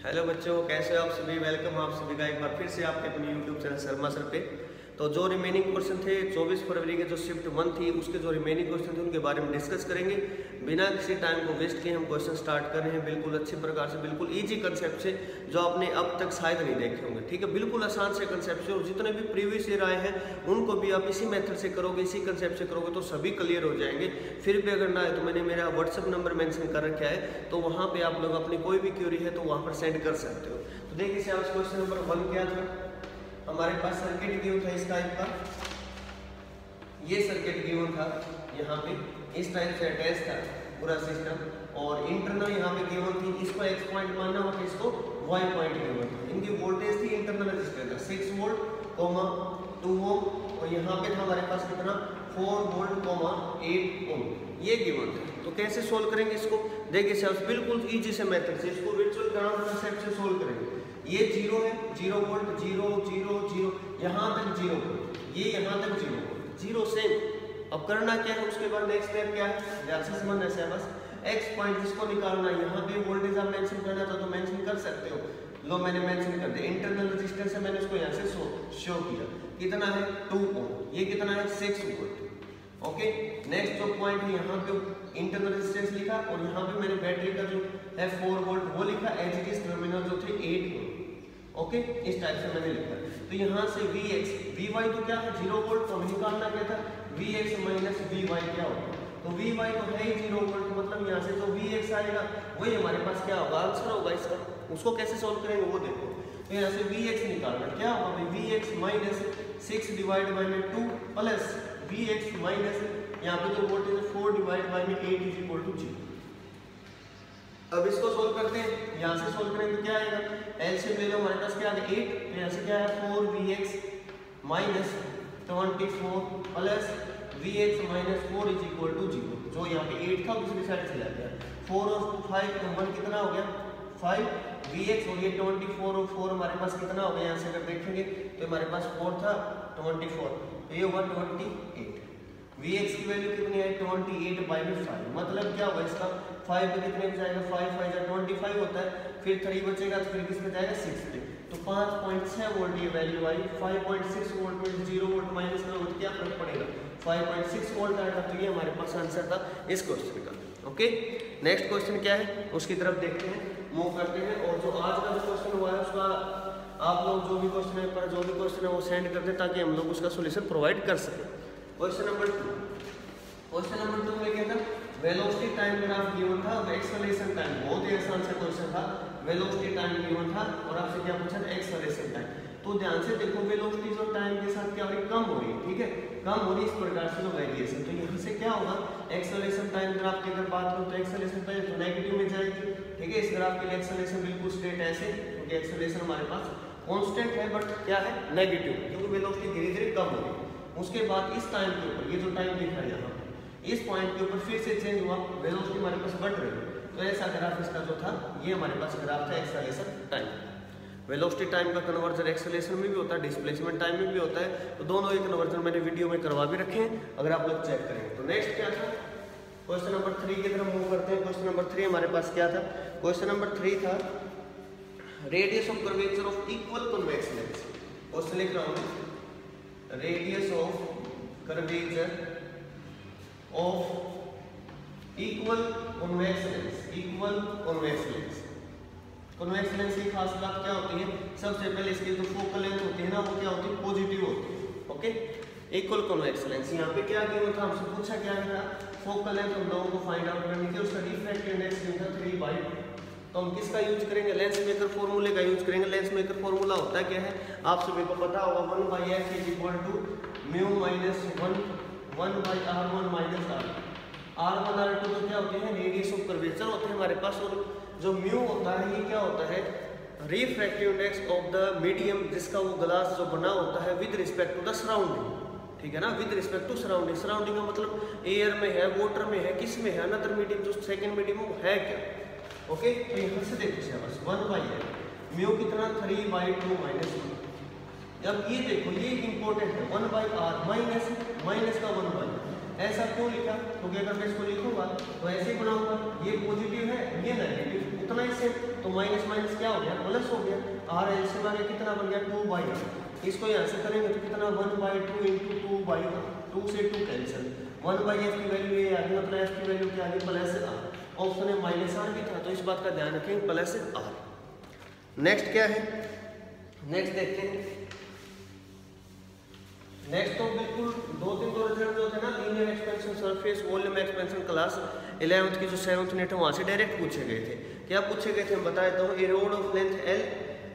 Hello बच्चों, कैसे हो आप सभी। वेलकम आप सभी का एक बार फिर से आपके अपने यूट्यूब चैनल शर्मा सर पे। तो जो रिमेनिंग क्वेश्चन थे 24 फरवरी के जो शिफ्ट 1 थी उसके जो रिमेनिंग क्वेश्चन थे उनके बारे में डिस्कस करेंगे। बिना किसी टाइम को वेस्ट किए हम क्वेश्चन स्टार्ट कर रहे हैं बिल्कुल अच्छी प्रकार से, बिल्कुल ईजी कंसेप्ट से जो आपने अब तक शायद नहीं देखे होंगे। ठीक है, बिल्कुल आसान से कंसेप्ट से, और जितने भी प्रीवियस ईयर आए हैं उनको भी आप इसी मेथड से करोगे, इसी कंसेप्ट से करोगे तो सभी क्लियर हो जाएंगे। फिर भी अगर ना है तो मैंने मेरा व्हाट्सअप नंबर मेंशन कर रखा है, तो वहाँ पे आप लोग अपनी कोई भी क्वेरी है तो वहाँ पर सेंड कर सकते हो। तो देखिए क्वेश्चन नंबर 1 क्या था, हमारे पास सर्किट गिवन था इस टाइप का, ये सर्किट गिवन था यहाँ पे, इस टाइप से अटैच था पूरा सिस्टम, और इंटरनल यहाँ पे गिवन थी, इसको x पॉइंट मानना होता है, इसको y पॉइंट गिवन था। इनकी वोल्टेज थी, इंटरनल रेजिस्टेंस था 6 वोल्ट 2 ओम, और यहाँ पे था हमारे पास कितना 4 वोल्ट 8 ओम, ये गिवन था। तो कैसे सोल्व करेंगे इसको, देखिए सर बिल्कुल इजी से मेथड से इसको वर्चुअल ग्राउंड कंसेप्ट से सोल्व करेंगे। ये 0 है, 0 वोल्ट 0 0 0, यहाँ तक 0 वोल्ट, ये यहाँ तक 0 वोल्ट, 0 सेम। अब करना क्या है, उसके बाद नेक्स्ट स्टेप क्या है, ध्यान से समझना है बस। x पॉइंट जिसको निकालना है, यहाँ पे वोल्टेज आप मेंशन करना था तो मेंशन कर सकते हो, लो मैंने मेंशन कर दिया। इंटरनल रेजिस्टेंस है, मैंने उसको यहाँ से शो किया, कितना है 2 ओम, ये कितना है 6 वोल्ट। ओके, नेक्स्ट जो पॉइंट है यहाँ पे इंटरनल रेजिस्टेंस लिखा, और यहाँ पे मैंने बैटरी का जो है 4 वोल्ट वो लिखा, एज इट इज टर्मिनल जो थे 8 वोल्ट। ओके, इस टाइप से मैंने लिखा। तो यहाँ से Vx Vy तो क्या है 0 वोल्ट, तो निकालना क्या था Vx माइनस Vy क्या होगा, तो Vy तो है ही 0 वोल्ट, मतलब यहाँ से जो Vx आएगा वही हमारे पास क्या होगा, आंसर होगा इसका। उसको कैसे सोल्व करेंगे वो देखो। तो यहाँ से Vx निकालना क्या होगा भाई, Vx minus 6 divide by 2 plus Vx minus यहाँ पे जो वोल्टेज है 4 divide by 8 is equal to 0। अब इसको सोल्व करते हैं, यहाँ से सोल्व करेंगे तो क्या आएगा, एलसीएम ले लो, हमारे पास क्या आ गया 8, तो यहाँ से क्या है 4Vx minus 24 plus Vx minus 4 is equal to 0। जो यहाँ पे 8 था दूसरी साइड चला गया, 4 और 5 तो 1 कितना हो गया 5 Vx, और ये 24 और 4 हमारे पास कितना हो गया, यहाँ से अगर देखेंगे तो हमारे पास 4 था 24, तो ये हुआ 28। Vx की वैल्यू कितनी है 28 बाई 5, मतलब क्या होगा इसका 5 पे कितने पे जाएगा, 5 5 25 होता है, फिर 3 बचेगा तो फिर किस पे जाएगा 6 पे, तो 5.6 वोल्ट ये वैल्यू आई। 5.6 वोल्ट में 0 वोल्ट माइनस में वोल्ट क्या फर्क पड़ेगा, 5.6 वोल्ट आएगा। तो ये हमारे पास आंसर था इस क्वेश्चन का। ओके, नेक्स्ट क्वेश्चन क्या है उसकी तरफ देखते हैं, मूव करते हैं। और जो आज का जो क्वेश्चन हुआ है उसका आप लोग जो भी क्वेश्चन है पर जो भी क्वेश्चन है वो सेंड कर दें ताकि हम लोग उसका सोल्यूशन प्रोवाइड कर सकें। क्वेश्चन नंबर 2 में क्या था, वेलोसिटी टाइम ग्राफ गिवन था, एक्सेलरेशन टाइम, बहुत ही आसान सा क्वेश्चन था। वेलोसिटी टाइम गिवन था और आपसे क्या पूछा था, एक्सेलरेशन टाइम। तो ध्यान से देखो, वेलोसिटी जो टाइम के साथ क्या हो रही है, कम हो रही है, ठीक है, कम हो रही है इस प्रकार से जो वेरिएशन। तो यहाँ से क्या होगा, एक्सेलरेशन टाइम ग्राफ की अगर बात करूँ तो एक्सेलरेशन टाइम तो नेगेटिव में जाएगी, ठीक है। इस ग्राफ के लिए एक्सेलरेशन बिल्कुल स्ट्रेट ऐसे, क्योंकि एक्सेलरेशन हमारे पास कांस्टेंट है बट क्या है नेगेटिव, क्योंकि वेलोसिटी धीरे धीरे कम हो रही है। उसके बाद इस टाइम के ऊपर ये जो टाइम दिख रहा है यहाँ इस पॉइंट के ऊपर फिर से चेंज हुआ, वेलोसिटी हमारे पास बढ़ रही है। तो ऐसा ग्राफ इसका जो था ये हमारे पास ग्राफ था एक्सेलरेशन टाइम। वेलोसिटी टाइम का कन्वर्जन एक्सेलरेशन में भी होता है, डिस्प्लेसमेंट टाइम में भी होता है, तो दोनों ही कन्वर्जन मैंने वीडियो में करवा भी रखे हैं, अगर आप लोग चेक करेंगे। तो नेक्स्ट क्या था, क्वेश्चन नंबर 3 की तरफ मूव करते हैं। क्वेश्चन नंबर 3 हमारे पास क्या था, क्वेश्चन नंबर 3 था radius of curvature of equal convex lens. Question लिख रहा हूँ, radius of curvature of equal convex lens, equal convex lens. Convex lens की खास बात क्या होती है, सबसे पहले इसकी जो फोकल लेंथ होती है ना वो क्या होती है, पॉजिटिव होती है। ओके, इक्वल कॉन्वेक्स लेंस, यहाँ पे क्या गिवन था, हमसे पूछा क्या था, फोकल लेंथ हम लोगों को फाइंड आउट करनी थी, उसका रिफ्रैक्टिव इंडेक्स गिवन था 3/2। तो हम किसका यूज करेंगे, लेंस मेकर फॉर्मूले का यूज करेंगे। लेंस मेकर फॉर्मूला होता है क्या है, आप सभी को पता होगा, 1/f is equal to mu minus 1/r1 minus r1 r2 तो क्या होते हैं, रेडियस ऑफ कर्वेचर होते हैं हमारे पास, और जो म्यू होता है ये क्या होता है, refractive index of the medium, जिसका वो ग्लास जो बना होता है with respect to the surrounding, ठीक है ना, with respect to surrounding. Surrounding का मतलब एयर में है, वाटर में है, किस में है, अनदर मीडियम जो सेकंड मीडियम है क्या। ओके, तो यहाँ से देखो बस 1/f म्यू कितना 3/2 माइनस 1। अब ये देखो ये इंपॉर्टेंट है, 1/r माइनस का 1/, ऐसा क्यों लिखा, क्योंकि अगर मैं इसको लिखूंगा तो ऐसे ही बनाऊंगा, ये पॉजिटिव है ये नेगेटिव, कितना इससे, तो माइनस माइनस क्या हो गया, प्लस हो गया। आर एलसीएम आगे कितना बन गया 2/, इसको यहाँ से करेंगे तो कितना 1/2 इंटू 2/, 2 से 2 कैंसिल, 1/f की वैल्यू ये आ गई, मतलब f की वैल्यू क्या आ गई प्लस आर। ऑप्शन में माइनस आर भी था तो इस बात का ध्यान रखें प्लस आर। नेक्स्ट क्या है, नेक्स्ट देखते हैं। नेक्स्ट तो बिल्कुल 2-3 तो रिजल्ट जो थे ना, linear expansion surface volume expansion class 11th की जो 7th यूनिट है वहाँ से डायरेक्ट पूछे गए थे। क्या पूछे गए थे मैं बता देता हूँ। A rod of length L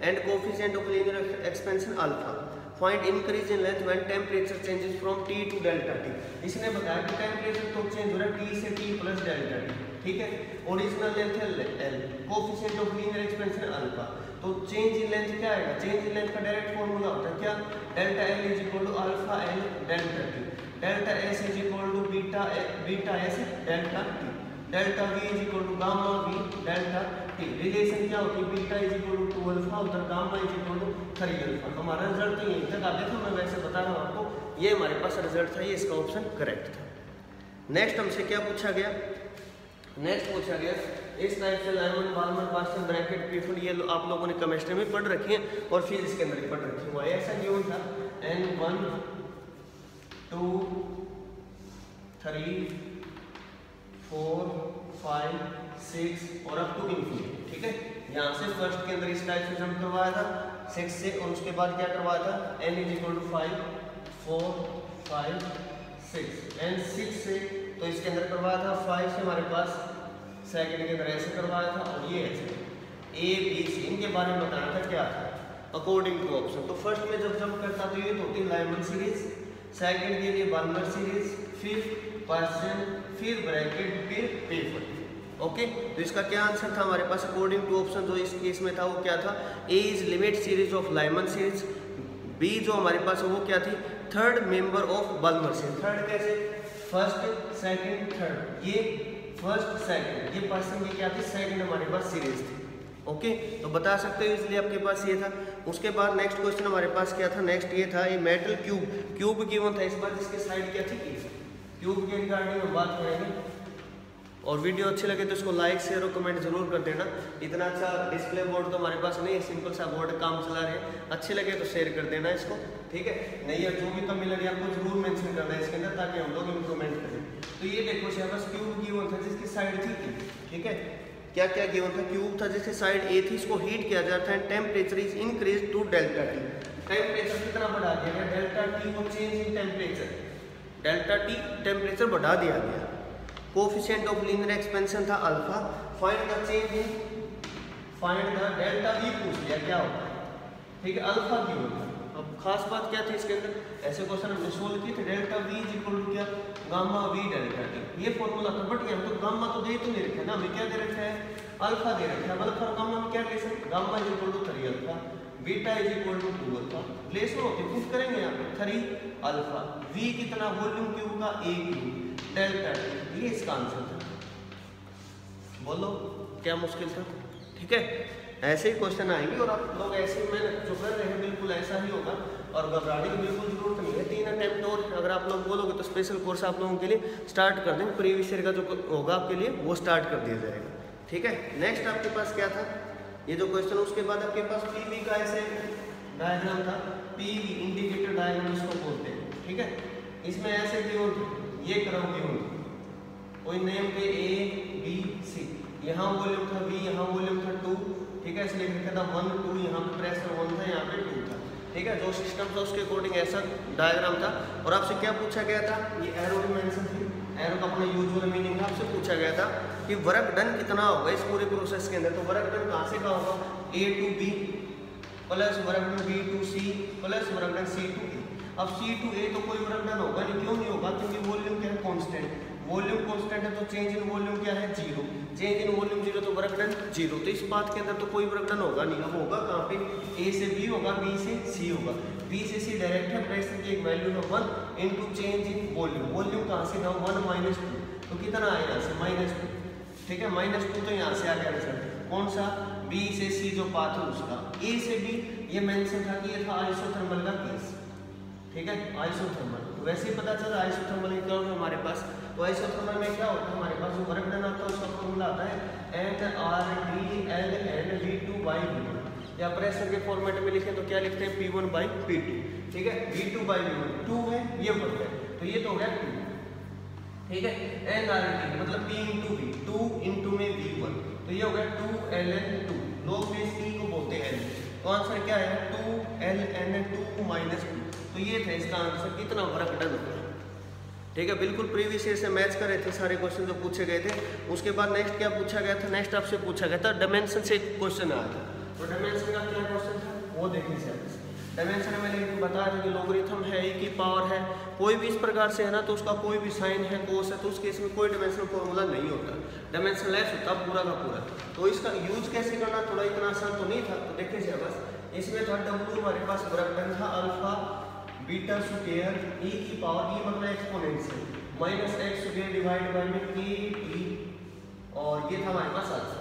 and coefficient of linear expansion alpha, find increase in length when temperature changes from T to delta T. इसने बताया कि टेम्परेचर तो चेंज हो रहा है टी से टी प्लस डेल्टा टी, ठीक है। ओरिजिनल लेंथ है l, coefficient of linear expansion alpha, तो चेंज इन लेंथ क्या आएगा, चेंज इन लेंथ का डायरेक्ट फॉर्मूला होता है क्या, delta l is equal to alpha l delta t, delta s is equal to beta s delta t, delta v is equal to gamma v delta t. Relation क्या होती है, beta is equal to 2 alpha, उधर gamma is equal to 3 alpha. हमारा result तो यहीं तक आ गया था, मैं वैसे बता रहा हूँ आपको, ये हमारे पास रिजल्ट था, ये इसका ऑप्शन करेक्ट था। नेक्स्ट हमसे क्या पूछा गया, नेक्स्ट पूछा गया इस टाइप से लाइमन बालमन बास्टन ब्रैकेट पीफुल, ये आप लोगों ने केमिस्ट्री में पढ़ रखी है और फिजिक्स के अंदर ही पढ़ रखी है। ऐसा गिवन था n1 2 3 4 5 6 और अप टू इन्फिनिटी, ठीक है। यहाँ से फर्स्ट के अंदर इस टाइप से जंप करवाया था 6 से, और उसके बाद क्या करवाया था n is equal to 5 4 5 6 and 6 से, तो इसके अंदर करवाया था 5 से हमारे पास सेकंड के अंदर ऐसे करवाया था, और ये ऐसे ए बी सी, इनके बारे में बताना था क्या था अकॉर्डिंग टू ऑप्शन। तो फर्स्ट में जब जंप करता तो ये होती लाइमन सीरीज, सेकंड के लिए बाल्मर सीरीज, फिर पर्सन, फिर ब्रैकेट, फिर पेपर, ओके। तो इसका क्या आंसर था हमारे पास अकॉर्डिंग टू ऑप्शन, जो इस केस में था वो क्या था, A is limit series of Lyman series, B जो हमारे पास वो क्या थी third member of Balmer series. Third कैसे, फर्स्ट सेकंड थर्ड, ये फर्स्ट सेकंड, ये पर्सन की क्या थी सेकंड हमारे पास सीरीज थी, ओके। तो बता सकते हो इसलिए आपके पास ये था। उसके बाद नेक्स्ट क्वेश्चन हमारे पास क्या था, नेक्स्ट ये था ये मेटल क्यूब, क्यूब गिवन था इस बार, जिसके साइड क्या थी क्यूब के रिगार्डिंग हम बात करेंगे। और वीडियो अच्छी लगे तो इसको लाइक शेयर और कमेंट जरूर कर देना। इतना अच्छा डिस्प्ले बोर्ड तो हमारे पास नहीं है, सिंपल सा बोर्ड काम चला रहे हैं, अच्छे लगे तो शेयर कर देना इसको, ठीक है। नहीं है जो भी कमी लगी आपको जरूर मेंशन करना है इसके अंदर, ताकि हम लोग इम्प्रूवमेंट करें। तो ये देखो यहाँ पर क्यूब गिवन था जिसकी साइड थी, ठीक है। क्या क्या गिवन था, क्यूब था जिसकी साइड ए थी, इसको हीट किया जाता है, temperature is increase to delta t, temperature कितना बढ़ा दिया गया डेल्टा टी को, change in temperature, delta t temperature बढ़ा दिया गया। कोफिशिएंट ऑफ लीनियर एक्सपेंशन था alpha, find the change in, find the delta v पूछ लिया क्या होता है, ठीक है। अल्फा की होता है, अब खास बात क्या थी इसके अंदर, ऐसे क्वेश्चन हमने सोल्व किए थे, delta v is equal to क्या गामा वी डेल्टा टी, ये फॉर्मूला था। बट यहाँ तो गामा तो दे तो नहीं रखा ना, हमें क्या दे रखा है अल्फा दे रखा है। अल्फा और गामा में क्या relation, gamma is equal to 3 alpha, beta is equal to 2 alpha, place में होती पुट करेंगे यहाँ पे 3 अल्फा, वी कितना वॉल्यूम क्यूब का ए क्यूब डेल्टा टी, ये इसका आंसर था। बोलो क्या मुश्किल था, ठीक है। ऐसे ही क्वेश्चन आएंगे और आप लोग ऐसे मैं जो कर रहे हैं बिल्कुल ऐसा ही होगा, और घबराने की बिल्कुल जरूरत नहीं है। 3 अटेम्प्ट और अगर आप लोग बोलोगे तो स्पेशल कोर्स आप लोगों के लिए स्टार्ट कर देंगे, प्रीवियस ईयर का जो होगा आपके लिए वो स्टार्ट कर दिया जाएगा, ठीक है। नेक्स्ट आपके पास क्या था ये जो क्वेश्चन, उसके बाद आपके पास पीवी का ऐसे डायग्राम था, पीवी इंडिकेटर डायग्राम इसको बोलते हैं, ठीक है। इसमें ऐसे गिवन ये करोगे कोई नेम पे ए बी सी, यहाँ वॉल्यूम था V, यहाँ वॉल्यूम था 2, ठीक है। इसलिए लिखा था 1 2, यहाँ पे प्रेशर 1 था, यहाँ पे 2 था, ठीक है। जो सिस्टम था उसके अकॉर्डिंग ऐसा डायग्राम था। और आपसे क्या पूछा गया था, ये एरो डिमेंशन थी, एरो का अपना यूजुअल मीनिंग था। आपसे पूछा गया था कि वर्क डन कितना होगा इस पूरे प्रोसेस के अंदर। तो वर्क डन कहाँ से कहाँ होगा, A to B plus work done B to C plus work done C to A। अब C to A तो कोई वर्क डन होगा नहीं, क्यों नहीं होगा, क्योंकि वॉल्यूम क्या है कांस्टेंट, वॉल्यूम कांस्टेंट है तो चेंज इन वॉल्यूम क्या है 0, चेंज इन वॉल्यूम 0 तो वर्क डन 0। तो इस बात के अंदर तो कोई वर्क डन होगा नहीं। अब होगा कहाँ पे, A से B होगा, B से C होगा, B से C डायरेक्ट है, प्रेशर की एक वैल्यू है 1 into change in volume, volume कहाँ से था 1 माइनस 2, तो कितना आया यहाँ से -2, ठीक है। -2 तो यहाँ से आ गया रिजल्ट, कौन सा B से C जो पाथ है उसका। A से B ये मेंशन था कि ये था आइसोथर्मल का केस, ठीक है, आइसोथर्मल। तो वैसे ही पता चला आइसोथर्मल इक्विलिब्रियम हमारे पास। तो आइसोथर्मल में क्या होता है हमारे पास जो वर्क डन आता है उसका फॉर्मूला आता है NRDL/V2/V1, या प्रेशर के फॉर्मेट में लिखें तो क्या लिखते हैं P1/P2, ठीक है। V2/V1 2 है, ये वर्क है, तो ये तो हो गया 2, ठीक है। NRD मतलब P इंटू V, 2 इंटू में V1, तो ये हो गया 2ln2, लोग में इस P को बोलते हैं L, तो आंसर क्या है 2ln2 -2, तो ये था इसका आंसर, कितना वर्क डन होगा, ठीक है। बिल्कुल प्रीवियस ईयर से मैच कर रहे थे सारे क्वेश्चन जो पूछे गए थे। उसके बाद नेक्स्ट क्या पूछा गया था, नेक्स्ट आपसे पूछा गया था डायमेंशन से क्वेश्चन आया था, तो डायमेंशन का क्या क्वेश्चन था वो देखने से डायमेंशन में मैंने बताया था कि लॉगरिथम है, e की पावर है, कोई भी इस प्रकार से है ना, तो उसका कोई भी साइन है, कोस है, तो उस केस में कोई डायमेंशनल फॉर्मूला नहीं होता, डायमेंशन लेस होता पूरा का पूरा। तो इसका यूज कैसे करना थोड़ा इतना आसान तो नहीं था, तो देखिए बस इसमें था W हमारे पास वर्क डन था अल्फा बीटा स्क्वायर e की पावर, e मतलब exponential minus x square divide by में k t, और ये था हमारे पास answer.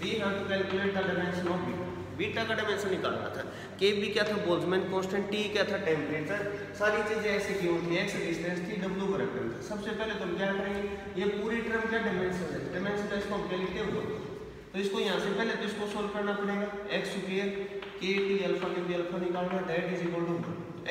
We have to calculate the dimension of beta, beta का डायमेंशन निकालना था। के बी क्या था बोल्ट्जमैन कांस्टेंट, टी क्या था टेम्परेचर, सारी चीजें ऐसे क्यों थी, एक्स डिस्टेंस थी, डब्ल्यू वर्क डन था। सबसे पहले तो हम क्या करेंगे, ये पूरी टर्म क्या डायमेंशन है, डायमेंशन का इसको हम क्या लिखते हैं, तो इसको यहाँ से पहले तो इसको सोल्व करना पड़ेगा, एक्स स्क्वायर के टी अल्फा, क्योंकि अल्फा निकालना that is equal to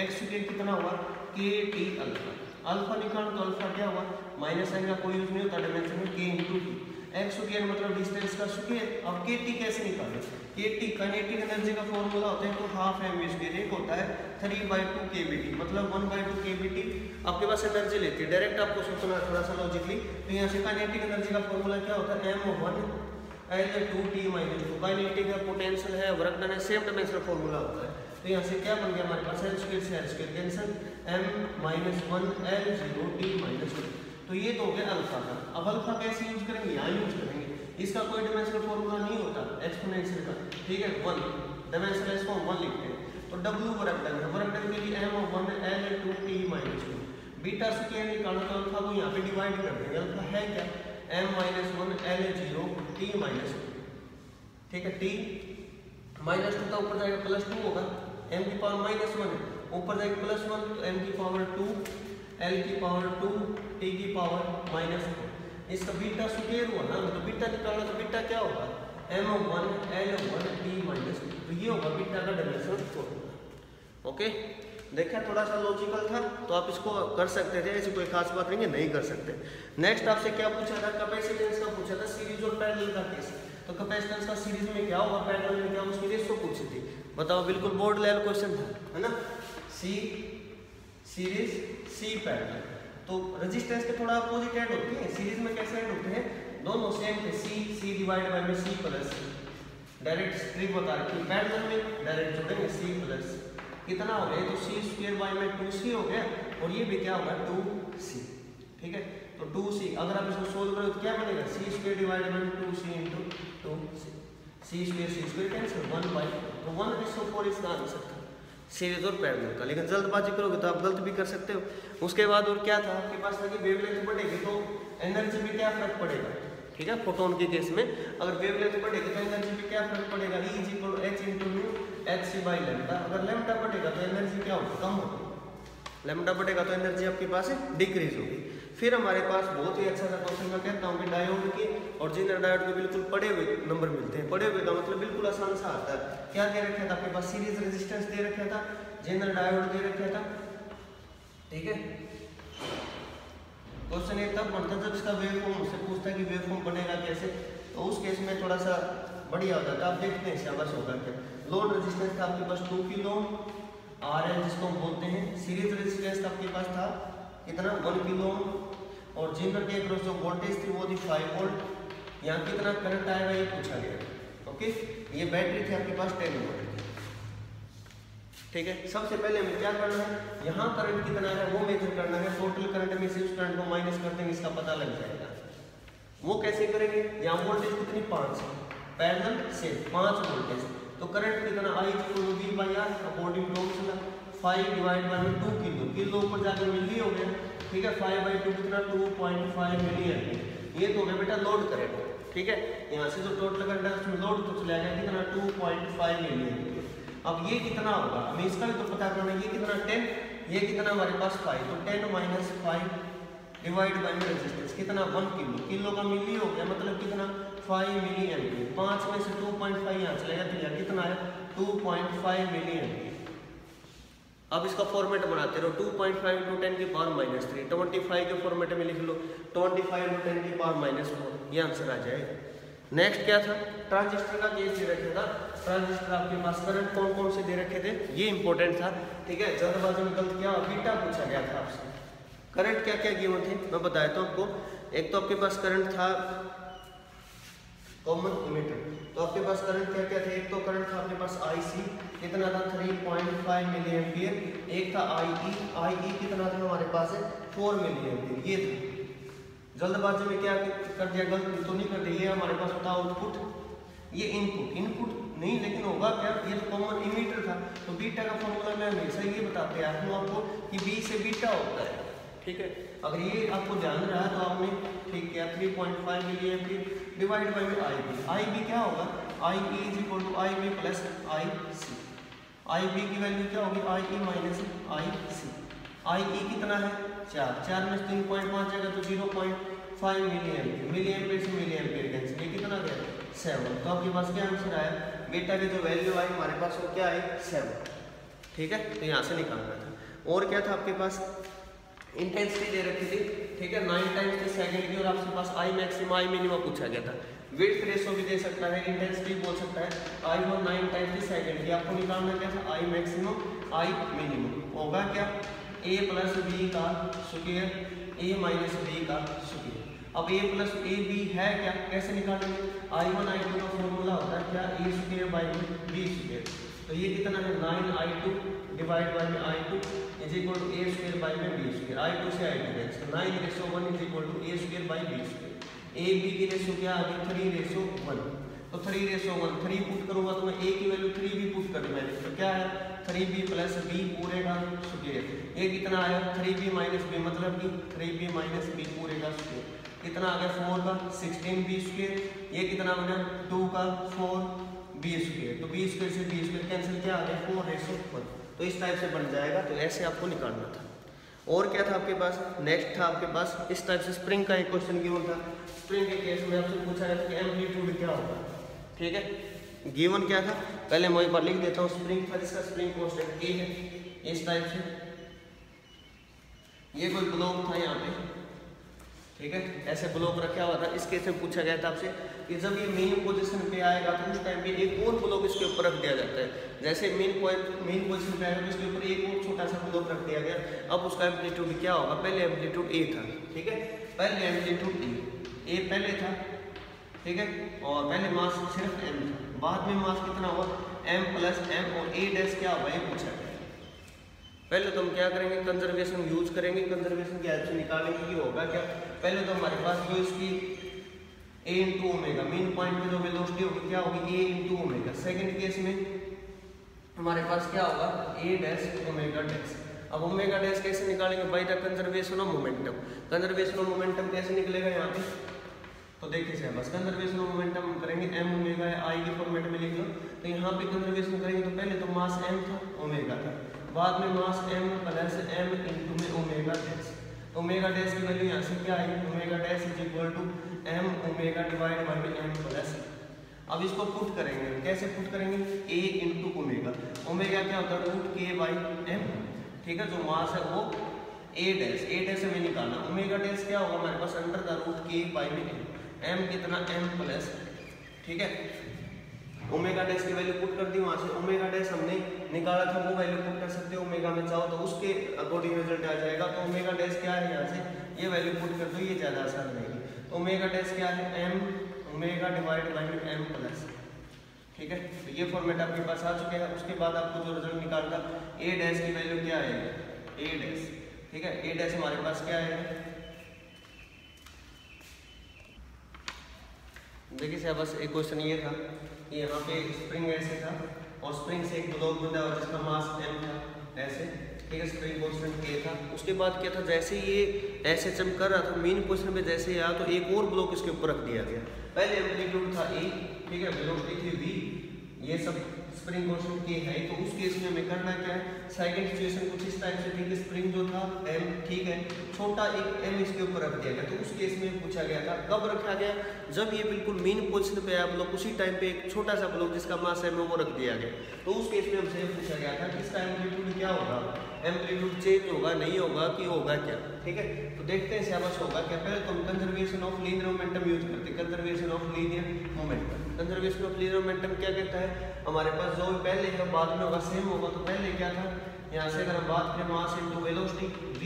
x square कितना हुआ के टी अल्फा, अल्फा निकालो तो अल्फा क्या हुआ माइनस साइन का कोई यूज नहीं होता डायमेंशन में, के इंटू टी, एक्स स्क्वायर मतलब डिस्टेंस का स्क्वायर। अब के टी कैसे निकालें, के टी काइनेटिक एनर्जी का फॉर्मूला होता है तो हाफ mv स्क्वायर, एक होता है 3/2 kBt मतलब 1/2 kBt आपके पास एनर्जी लेती है, डायरेक्ट आपको सोचना है थोड़ा सा लॉजिकली। तो यहाँ से काइनेटिक एनर्जी का फॉर्मूला क्या होता है m1L2T - 2, काइनेटिक है, पोटेंशियल है, वर्क डन है, सेम डायमेंशनल फॉर्मूला होता है। तो यहाँ से क्या बन गया हमारे पास L स्क्वायर से L स्क्वायर कैंसिल, m-1L0T - 2, तो ये तो हो गया अल्फा का। अब अल्फा कैसे यूज करेंगे, यहाँ यूज करेंगे, इसका कोई डायमेंशनल फॉर्मूला नहीं होता एक्सपोनेंशियल का, ठीक है, 1 डायमेंशनल इसको 1 लिखते हैं। तो W वर्क डन है, वर्क डन के लिए m1L2T - 2, बीटा स्क्वायर निकालना तो अल्फा को यहाँ पे डिवाइड कर देंगे, अल्फा है क्या m-1L0T - 2, ठीक है। T -2 था ऊपर जाएगा +2 होगा, m की पावर -1 है, ऊपर जाएगा +1 तो m की पावर 2, l की पावर 2, t की पावर -1, इसका बीटा स्क्वायर हुआ ना, तो बीटा निकालना तो बीटा क्या होगा m1L1T - 2, तो ये होगा बीटा का डायमेंशनल फॉर्मूला। ओके, देखा थोड़ा सा लॉजिकल था, तो आप इसको कर सकते थे, ऐसी कोई खास बात नहीं है, नहीं कर सकते। नेक्स्ट आपसे क्या पूछा था, कैपेसिटेंस का पूछा था, सीरीज और पैरेलल का केस। तो कैपेसिटेंस का सीरीज में क्या होगा, पैरेलल में क्या, उसकी रेशो पूछी थी, बताओ, बिल्कुल बोर्ड लेवल क्वेश्चन था, है ना। सी सीरीज सी पैरेलल, तो रेजिस्टेंस के थोड़ा अपोजिट एंड होते हैं, सीरीज में कैसे एंड होते हैं, दोनों सेम थे, सी डिवाइड बाय में सी प्लस, डायरेक्ट स्ट्रिप बता रखी, पैरेलल में डायरेक्ट जोड़ेंगे सी प्लस, कितना हो गया, तो सी स्क्वायर बाय में 2c हो गया, और ये भी क्या होगा 2c, ठीक है। तो 2c अगर आप इसको सोल्व करोगे तो क्या बनेगा, C square divide by 2c into 2c, C square cancel 1/4, तो 1:4 इसका आंसर था सीरीज और पैरेलल का। लेकिन जल्दबाजी करोगे तो आप गलत भी कर सकते हो। उसके बाद और क्या था आपके पास, कि वेवलेंथ बढ़ेगी तो एनर्जी में क्या फर्क पड़ेगा, ठीक है। फोटोन के केस में अगर वेवलेंथ बढ़ेगी तो एनर्जी में क्या फर्क पड़ेगा, E = h × hc/λ, अगर लैम्डा बढ़ेगा तो एनर्जी क्या होगी, कम होगी, लैम्डा बढ़ेगा तो एनर्जी आपके पास डिक्रीज होगी। फिर हमारे पास बहुत ही अच्छा सा क्वेश्चन मैं कहता हूँ कि डायोड के और जिनर डायोड के बिल्कुल पड़े हुए नंबर मिलते हैं, पड़े हुए का मतलब बिल्कुल आसान सा आता है। क्या दे रखा था आपके पास, सीरीज रेजिस्टेंस दे रखा था, जिनर डायोड दे रखा था, ठीक है। क्वेश्चन ये तब बनता जब इसका वेवफॉर्म से पूछता है कि वेवफॉर्म बनेगा कैसे, तो उस केस में थोड़ा सा बढ़िया हो जाता है। आप देखते हैं शाबाश होगा क्या, लोड रेजिस्टेंस था आपके पास 2 किलो RL जिसको हम बोलते हैं, सीरीज रेजिस्टेंस आपके पास था कितना 1 किलो, और जिनर के अक्रॉस जो वोल्टेज थी वो थी 5 वोल्ट, यहाँ कितना करंट आएगा ये पूछा गया, ओके। ये बैटरी थी आपके पास 10 वोल्ट, ठीक है। सबसे पहले हमें क्या करना है, यहाँ करंट कितना है वो मेजर करना है, टोटल करंट में से उस करंट को माइनस कर देंगे, इसका पता लग जाएगा। वो कैसे करेंगे, यहाँ वोल्टेज कितनी 5 है, पैरेलल से 5 वोल्टेज, तो करंट कितना I = V/R according to 5 divide by 2 kilo ऊपर जाकर मिली हो गया, ठीक है। 5/2 कितना 2.5 मिली एम्पीयर, ये तो हो गया बेटा लोड करंट, ठीक है। यहाँ से जो टोटल करंट है उसमें लोड तो चला गया कितना 2.5 मिली एम्पीयर। अब ये कितना होगा, हमें इसका भी तो पता करना है, ये कितना 10, ये कितना हमारे पास 5, तो 10 माइनस 5 डिवाइड बाई में रेजिस्टेंस कितना 1 किलो, किलो का मिली हो गया मतलब कितना 5 मिली एम्पियर। 5 में से 2.5 यहाँ चलेगा तो यहाँ कितना है 2.5 मिली एम्पियर। अब इसका फॉर्मेट बनाते रहो 2.5 इंटू 10 की पावर माइनस 3, 25 के फॉर्मेट में लिख लो 25 इंटू 10 की पावर माइनस 4, ये आंसर आ जाएगा। नेक्स्ट क्या था, ट्रांजिस्टर का केस दे रखा था। ट्रांजिस्टर आपके पास करंट कौन कौन से दे रखे थे, ये इंपॉर्टेंट था, ठीक है। जल्दबाजी में गलत क्या बीटा पूछा गया था आपसे। करंट क्या क्या गिवन थे मैं बताता हूँ आपको। एक तो आपके पास करंट था कॉमन इमीटर, तो आपके पास करंट क्या क्या थे, एक तो करंट था आपके पास IC कितना था 3.5 मिली एम्पियर, एक था IE कितना था हमारे पास है 4 मिली एम्पियर, ये था। जल्दबाजी में क्या कर दिया, गलत तो नहीं कर दिया, ये हमारे पास होता आउटपुट, ये इनपुट नहीं, लेकिन होगा क्या, ये तो कॉमन इमीटर था। तो बीटा का फॉर्मूला मैं हमेशा ये बताते आया हूँ आपको कि B से बीटा होता है, ठीक है। अगर ये आपको ध्यान रहा तो आपने ठीक किया 3.5 milli ampere divide by IB क्या होगा, IE is equal to IB plus IC। IB की वैल्यू क्या होगी IE माइनस IC। IE कितना है 4 में 3.5 जाएगा तो 0.5 मिली एम्पियर से मिली एम्पियर कैंसिल, ये कितना गया 7। तो आपके पास क्या आंसर आया, बीटा की जो वैल्यू आई हमारे पास वो क्या है 7, ठीक है। तो यहाँ से निकालना था। और क्या था आपके पास, इंटेंसिटी दे रखी थी, ठीक है 9 टाइम्स की सेकंड की, और आपके पास आई मैक्सिमम आई मिनिमम पूछा गया था। विड्थ रेशो भी दे सकता है, इंटेंसिटी बोल सकता है। आई 9 टाइम्स की सेकंड की, आपको निकालना क्या था आई मैक्सिमम आई मिनिमम, होगा क्या A प्लस B का स्क्वायर A माइनस B का स्क्वायर। अब A प्लस A B है क्या, कैसे निकालेंगे, I1 I2 का फॉर्मूला होता है क्या A square by B square. तो ये कितना है 9I2 डिवाइड बाई में I2 is equal to A square by में B स्क्वायर। I2 से I2 cancel, 9:1 is equal to A square by B square. A B की रेशो क्या आ गई 3:1, तो 3:1 3 पुट करूंगा तो मैं A की वैल्यू 3 भी पुट कर मैंने, तो क्या है 3B प्लस B पूरे का स्क्वायर। ये कितना आया 3B माइनस B, मतलब कि 3B माइनस B पूरे का स्क्वायर, कितना आ गया 4 का 16B स्क्वायर। ये कितना बना 2 का 4B स्क्वायर, तो B स्क्वायर से B स्क्वायर कैंसिल, क्या आ गया 4:1। तो इस टाइप से बन जाएगा, तो ऐसे आपको निकालना था। और क्या था आपके पास, नेक्स्ट था आपके पास इस टाइप से स्प्रिंग का एक क्वेश्चन गिवन था। स्प्रिंग के केस में आपसे पूछा गया था कि एम्पलीट्यूड क्या होगा, ठीक है। गिवन क्या था पहले मैं एक बार लिख देता हूँ, स्प्रिंग था जिसका स्प्रिंग कांस्टेंट K है, इस टाइप से। ये कोई ब्लॉक था यहाँ पे, ठीक है, ऐसे ब्लॉक रखा हुआ था। इस केस में पूछा गया था आपसे कि जब ये मेन पोजीशन पे आएगा तो उस टाइम पे एक और ब्लॉक इसके ऊपर रख दिया जाता है। जैसे मेन पोजीशन पे आएगा तो इसके ऊपर एक और छोटा सा ब्लॉक रख दिया गया। अब उसका एम्पलीट्यूड क्या होगा, पहले एम्पलीट्यूड A था, ठीक है, पहले एम्पलीट्यूड A पहले था, ठीक है, और पहले मास सिर्फ m था, बाद में मास कितना हुआ m प्लस m, और A डैश क्या होगा ये पूछा गया। पहले तो हम क्या करेंगे, कंजर्वेशन यूज करेंगे, कंजर्वेशन की हेल्प से निकालेंगे कि होगा क्या। पहले तो हमारे पास जो इसकी A into omega, main point में जो वेलोसिटी होगी क्या होगी A into omega. Second case में हमारे पास क्या होगा A डैश ओमेगा डैश। अब ओमेगा डैश कैसे निकालेंगे, by the conservation of momentum. Conservation of momentum कैसे निकलेगा यहाँ पे, तो देखिए सर बस कंजर्वेशन ऑफ मोमेंटम करेंगे m ओमेगा I के फॉर्मेट में लिख लो। तो यहाँ पे कंजर्वेशन करेंगे तो पहले तो मास m था, ओमेगा था, बाद में mass m plus m into में ओमेगा डैश। ओमेगा डैश की वैल्यू यहाँ से क्या आएगी, omega dash is equal to m omega divide by में m प्लस। अब इसको पुट करेंगे, कैसे पुट करेंगे, a इंटू ओमेगा। ओमेगा क्या होता है रूट k बाई m, ठीक है, जो मास है वो a डैश हमें निकालना। ओमेगा डैश क्या होगा हमारे पास under the root k by में m कितना m प्लस, ठीक है। ओमेगा डैश की वैल्यू पुट कर दी, वहां से ओमेगा डैश हमने निकाला था वो वैल्यू पुट कर सकते हो ओमेगा में चाहो तो उसके अकॉर्डिंग रिजल्ट आ जाएगा। तो ओमेगा डैश क्या है, यहाँ से ये वैल्यू पुट कर दो, ये ज़्यादा आसान रहेगी। तो ओमेगा डैश क्या है m omega divide by m plus, ठीक है। तो ये फॉर्मेट आपके पास आ चुके हैं। उसके बाद आपको जो रिजल्ट निकालना a डैश की वैल्यू क्या है a डैश, ठीक है। a डैश हमारे पास क्या है, देखिए सर बस एक क्वेश्चन ये था कि यहाँ पे स्प्रिंग ऐसे था और स्प्रिंग से एक ब्लॉक बंधा हुआ जिसका मास m था ऐसे, ठीक है, स्प्रिंग कांस्टेंट K था। उसके बाद क्या था, जैसे ये ऐसे चम कर रहा था मेन पोजीशन पे जैसे आया तो एक और ब्लॉक इसके ऊपर रख दिया गया। पहले एम्पलीट्यूड था A, ठीक है, वेलोसिटी थी V, ये सब स्प्रिंग कांस्टेंट के है, तो उस केस में हमें करना क्या है, सेकंड सिचुएशन कुछ इस टाइप से थी कि स्प्रिंग जो था m, ठीक है, छोटा एक m इसके ऊपर रख दिया गया। तो उस केस में पूछा गया था, कब रखा गया, जब ये बिल्कुल मेन पोजीशन पे आप लोग उसी टाइम पे एक छोटा सा ब्लॉक जिसका मास है वो रख दिया गया। तो उस केस में हमसे पूछा गया था कि इसका एम्पलीट्यूड क्या होगा, एम्पलीट्यूड चेंज होगा, नहीं होगा कि होगा क्या, ठीक है। तो देखते हैं सिलेबस होगा क्या। पहले तो हम conservation of linear momentum use करते हैं, conservation of linear momentum. Conservation of linear momentum क्या कहता है, हमारे पास जो पहले है बाद में होगा सेम होगा। तो पहले क्या था, यहाँ से अगर हम बात करें mass into velocity, v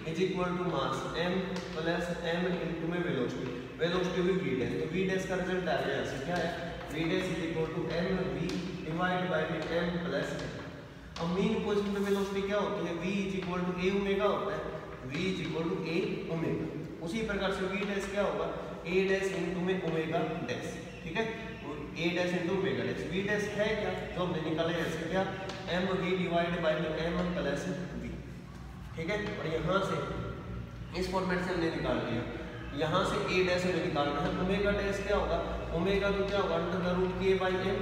is equal to mass m plus m into में वेलोसिटी, वेलोसिटी भी v डैश, तो v डैश का रिजल्ट आ गया, ऐसे क्या है, v dash is equal to mv divide by m plus m। अब मेन पोजीशन पे वेलोसिटी क्या होती है, v is equal to a omega होता है, v is equal to a omega. उसी प्रकार से v डैश क्या होगा, a डैश इनटू में ओमेगा डैश, ठीक है, a dash into omega dash. v dash है क्या, जो हमने निकाला है ऐसे क्या, mv divide by m plus v, ठीक है। और यहाँ से इस फॉर्मेट से हमने निकाल लिया, यहाँ से a डैश हमें निकालना है। ओमेगा डैश क्या होगा, ओमेगा तो क्या होगा under the root k by m,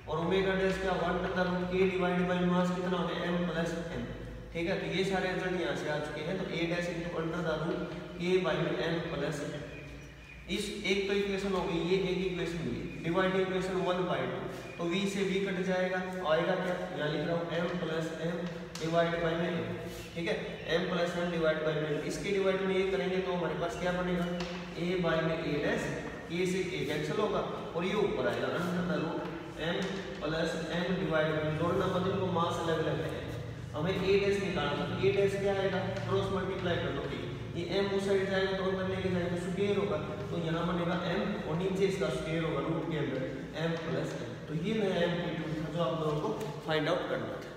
और ओमेगा डैश क्या होगा under the root k divide by mass कितना हो गया m प्लस m, ठीक है। तो ये सारे रिजल्ट यहाँ से आ चुके हैं। तो a dash into under the root k by m plus m, इस एक तो इक्वेशन हो गई, ये एक इक्वेशन हुई, डिवाइड इक्वेशन 1/2, तो v से v कट जाएगा, आएगा क्या, यहाँ लिख रहा हूँ m plus m divide by में m, ठीक है, m plus m divide by में। इसके डिवाइड में ये करेंगे तो हमारे पास क्या बनेगा, a बाई में a डैश, a से a कैंसिल होगा और ये ऊपर आएगा under the root m plus m divide by, जोड़ना मतलब को मास अलग अलग है, हमें a डैश निकालना है। a डैश क्या आएगा, क्रॉस मल्टीप्लाई कर दो, ये m उस साइड जाएगा तो अंदर लेके जाएगा तो स्क्वायर होगा, तो यहाँ बनेगा m और नीचे इसका स्क्वायर होगा रूट के अंदर m प्लस m। तो ये नया एम्पलीट्यूड था जो आप लोगों को फाइंड आउट करना था,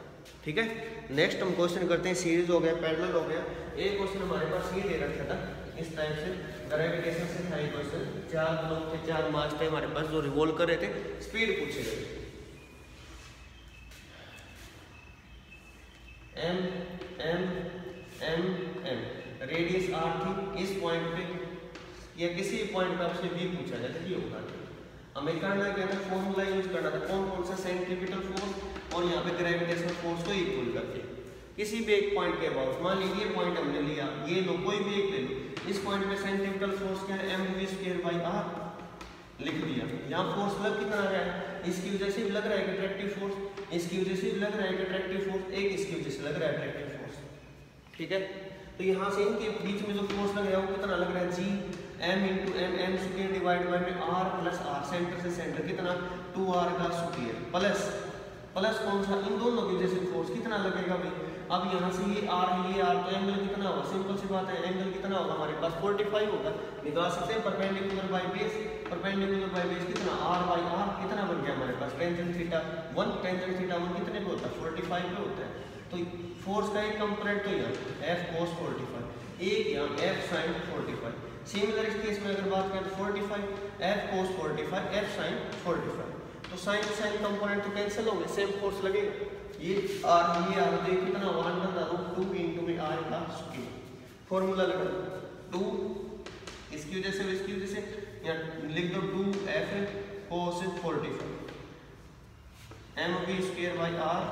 ठीक है। नेक्स्ट हम क्वेश्चन करते हैं, सीरीज हो गया, पैरेलल हो गया। एक क्वेश्चन हमारे पास ये दे रखा था इस टाइप से, ग्रेविटेशन से था ये क्वेश्चन, 4 ब्लॉक थे, 4 मास थे हमारे पास जो रिवॉल्व कर रहे थे, स्पीड पूछे गए, m m m m, radius r थी, इस पॉइंट पे या किसी पॉइंट पे आपसे v पूछा जाए तो ये होगा। हमें करना क्या था, फॉर्मूला यूज करना था, कौन कौन सा सेंट्रीपिटल फोर्स और यहाँ पे ग्रेविटेशनल फोर्स को इक्वल करके किसी भी एक पॉइंट के अबाउट, मान लीजिए पॉइंट हमने लिया, ये लो कोई भी एक ले लो, इस पॉइंट पे सेंट्रीपिटल फोर्स क्या है, mv²/r लिख दिया। यहाँ फोर्स लग कितना रहा है, इसकी वजह से भी लग रहा है अट्रैक्टिव फोर्स, इसकी वजह से भी लग रहा है अट्रैक्टिव फोर्स, एक इसकी वजह से लग रहा है अट्रैक्टिव फोर्स, ठीक है। तो यहाँ से इनके बीच में जो फोर्स लग रहा है वो कितना लग रहा है, g m into m m square divide by में r प्लस r, सेंटर से सेंटर कितना 2r का स्क्वायर प्लस प्लस कौन सा, इन दोनों की वजह से फोर्स कितना लगेगा भाई। अब यहाँ से ये r है, ये r, तो एंगल कितना होगा, सिंपल सी बात है, एंगल कितना होगा हमारे पास 45 होगा, निकाल सकते हैं perpendicular by base, perpendicular by base कितना r बाय r, कितना बन गया हमारे पास टेंजेंट थीटा 1, टेंजेंट थीटा 1 कितने पे होता है 45 पे होता है। तो फोर्स का एक कंपोनेंट तो यहाँ f cos 45, एक यहाँ f sin 45। सिमिलर इस केस में अगर बात करें तो 45 f cos 45 f sin 45, तो साइन साइन कंपोनेंट तो कैंसिल होंगे, सेम फोर्स लगेगा, ये r दे कितना होगा अंडर द रूट 2 इनटू में r का स्क्वायर, फार्मूला लगा 2, इसकी वजह से इसकी वजह से यहाँ लिख दो 2f cos 45 mv²/r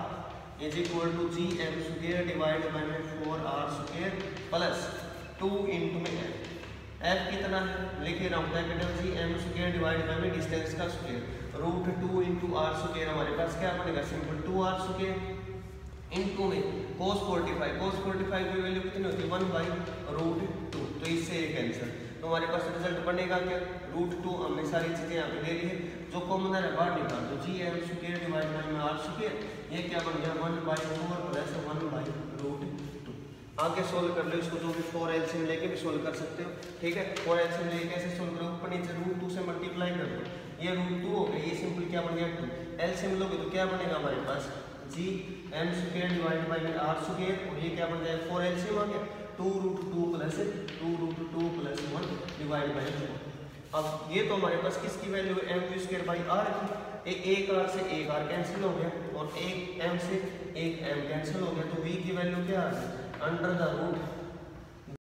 is equal to g m square divide by 4r square plus 2 into में f कितना है लिखे रहा हूँ, capital G m square divide by में डिस्टेंस का square root 2 into r square, हमारे पास क्या बनेगा सिंपल 2r स्क्वायर इनटू में cos 45 की वैल्यू कितनी होती है 1/√2, तो इससे ये कैंसिल, तो हमारे पास रिजल्ट बनेगा क्या √2, हमने सारी चीजें यहाँ पे ले ली है, जो कॉमन है बाहर निकाल दो, जी m square divide bye r square, ये क्या बन गया 1/4 प्लस 1/√2। आगे सोल्व कर लो इसको, जो भी 4 एलसीएम लेके भी सोल्व कर सकते हो, ठीक है। 4 एलसीएम लेके कैसे सोल्व करो, ऊपर नीचे √2 से मल्टीप्लाई कर दो, ये √2 हो गया, ये सिंपल क्या बन गया 2, एलसीएम लोगे तो क्या बनेगा हमारे पास जी m square divide bye r square, और ये क्या बन जाएगा 4 एलसीएम आ गया 2√2 प्लस 1 डिवाइड बाय 4। अब ये तो हमारे पास किसकी वैल्यू है mv²/r की, एक r से एक r कैंसिल हो गया और एक m से एक m कैंसिल हो गया, तो v की वैल्यू क्या आ गई अंडर द रूट